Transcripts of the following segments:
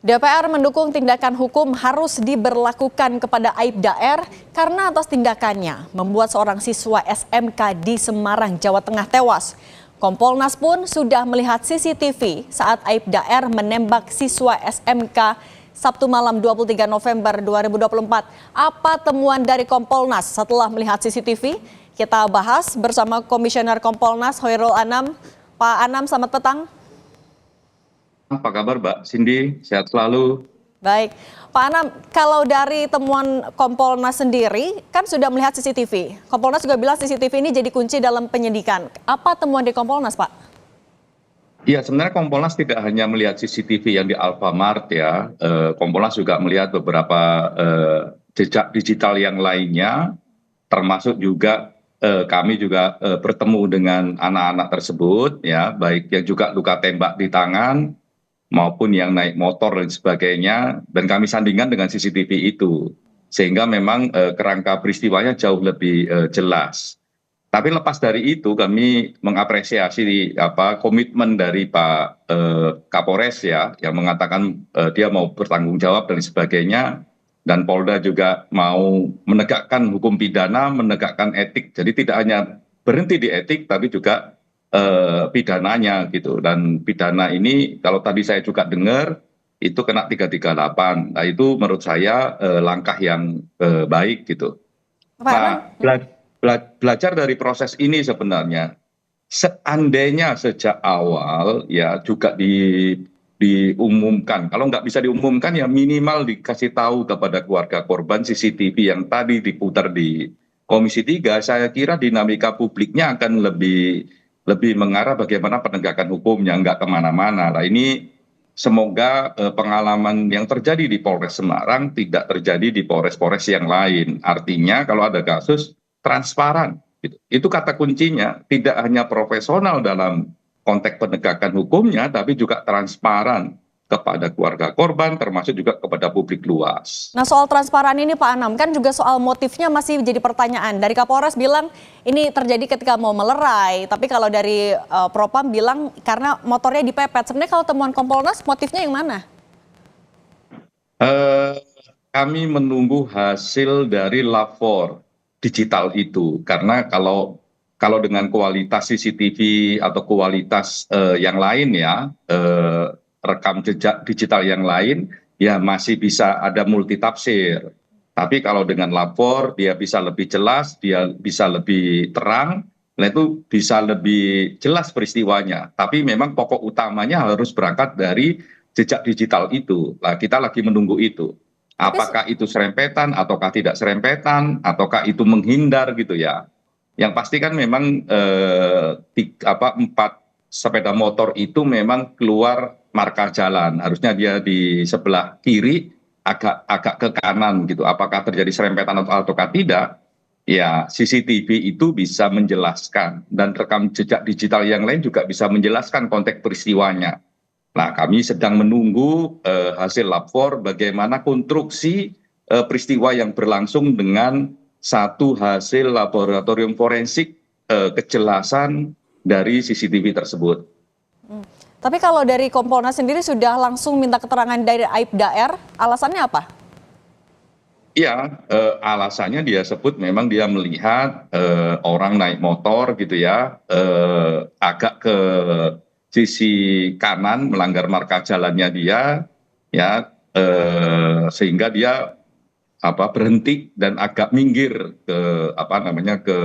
DPR mendukung tindakan hukum harus diberlakukan kepada Aibda R karena atas tindakannya membuat seorang siswa SMK di Semarang, Jawa Tengah tewas. Kompolnas pun sudah melihat CCTV saat Aibda R menembak siswa SMK Sabtu malam 23 November 2024. Apa temuan dari Kompolnas setelah melihat CCTV? Kita bahas bersama Komisioner Kompolnas Hoirul Anam. Pak Anam, selamat petang. Apa kabar Mbak Cindy? Sehat selalu. Baik, Pak Anam, kalau dari temuan Kompolnas sendiri, kan sudah melihat CCTV. Kompolnas juga bilang CCTV ini jadi kunci dalam penyidikan. Apa temuan di Kompolnas, Pak? Ya, sebenarnya Kompolnas tidak hanya melihat CCTV yang di Alfamart ya. Kompolnas juga melihat beberapa jejak digital yang lainnya, termasuk juga kami juga bertemu dengan anak-anak tersebut, ya, baik yang juga luka tembak di tangan, maupun yang naik motor dan sebagainya, dan kami sandingkan dengan CCTV itu, sehingga memang kerangka peristiwanya jauh lebih jelas. Tapi lepas dari itu kami mengapresiasi komitmen dari Pak Kapolres ya, yang mengatakan dia mau bertanggung jawab dan sebagainya, dan Polda juga mau menegakkan hukum pidana, menegakkan etik, jadi tidak hanya berhenti di etik tapi juga pidananya gitu. Dan pidana ini kalau tadi saya juga dengar itu kena 338. Nah itu menurut saya langkah yang baik gitu. Nah belajar dari proses ini sebenarnya, seandainya sejak awal ya juga diumumkan, kalau nggak bisa diumumkan ya minimal dikasih tahu kepada keluarga korban CCTV yang tadi diputar di Komisi 3, saya kira dinamika publiknya akan lebih mengarah bagaimana penegakan hukumnya, nggak kemana-mana. Nah ini semoga pengalaman yang terjadi di Polres Semarang tidak terjadi di Polres-Polres yang lain. Artinya kalau ada kasus transparan, itu kata kuncinya, tidak hanya profesional dalam konteks penegakan hukumnya, tapi juga transparan kepada keluarga korban, termasuk juga kepada publik luas. Nah, soal transparan ini Pak Anam, kan juga soal motifnya masih jadi pertanyaan. Dari Kapolres bilang ini terjadi ketika mau melerai, tapi kalau dari Propam bilang karena motornya dipepet. Sebenarnya kalau temuan Kompolnas motifnya yang mana? Kami menunggu hasil dari lapor digital itu, karena kalau dengan kualitas CCTV atau kualitas yang lain ya, rekam jejak digital yang lain ya masih bisa ada multitafsir. Tapi kalau dengan lapor dia bisa lebih jelas, dia bisa lebih terang, nah itu bisa lebih jelas peristiwanya. Tapi memang pokok utamanya harus berangkat dari jejak digital itu. Nah, kita lagi menunggu itu. Apakah itu serempetan ataukah tidak serempetan, ataukah itu menghindar gitu ya. Yang pasti kan memang 4 sepeda motor itu memang keluar marka jalan, harusnya dia di sebelah kiri agak ke kanan gitu. Apakah terjadi serempetan ataukah tidak, ya CCTV itu bisa menjelaskan, dan rekam jejak digital yang lain juga bisa menjelaskan konteks peristiwanya. Nah kami sedang menunggu hasil lapor bagaimana konstruksi peristiwa yang berlangsung dengan satu hasil laboratorium forensik kejelasan dari CCTV tersebut. Tapi kalau dari Kompolnas sendiri sudah langsung minta keterangan dari Aibda R, alasannya apa? Iya, alasannya dia sebut memang dia melihat orang naik motor gitu ya, agak ke sisi kanan melanggar marka jalannya dia, ya, sehingga dia berhenti dan agak minggir ke ke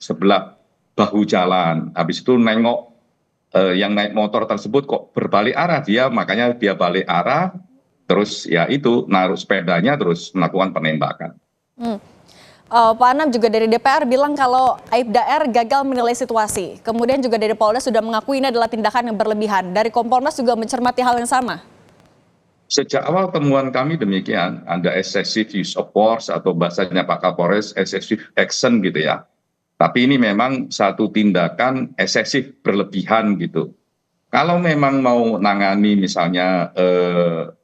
sebelah bahu jalan. Habis itu nengok yang naik motor tersebut kok berbalik arah, makanya dia balik arah, terus ya itu naruh sepedanya terus melakukan penembakan. Pak Anam, juga dari DPR bilang kalau Aibda R gagal menilai situasi. Kemudian juga dari Polda sudah mengakui ini adalah tindakan yang berlebihan. Dari Kompolnas juga mencermati hal yang sama. Sejak awal temuan kami demikian, ada excessive use of force atau bahasanya Pak Kapolres excessive action gitu ya. Tapi ini memang satu tindakan eksesif berlebihan gitu. Kalau memang mau nangani misalnya 4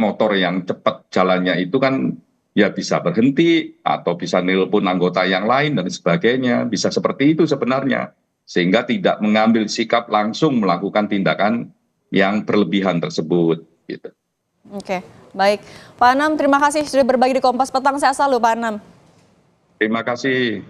motor yang cepat jalannya itu kan ya bisa berhenti atau bisa nelpon anggota yang lain dan sebagainya. Bisa seperti itu sebenarnya. Sehingga tidak mengambil sikap langsung melakukan tindakan yang berlebihan tersebut. Gitu. Oke, baik. Pak Anam, terima kasih sudah berbagi di Kompas Petang. Sehat selalu, Pak Anam. Terima kasih.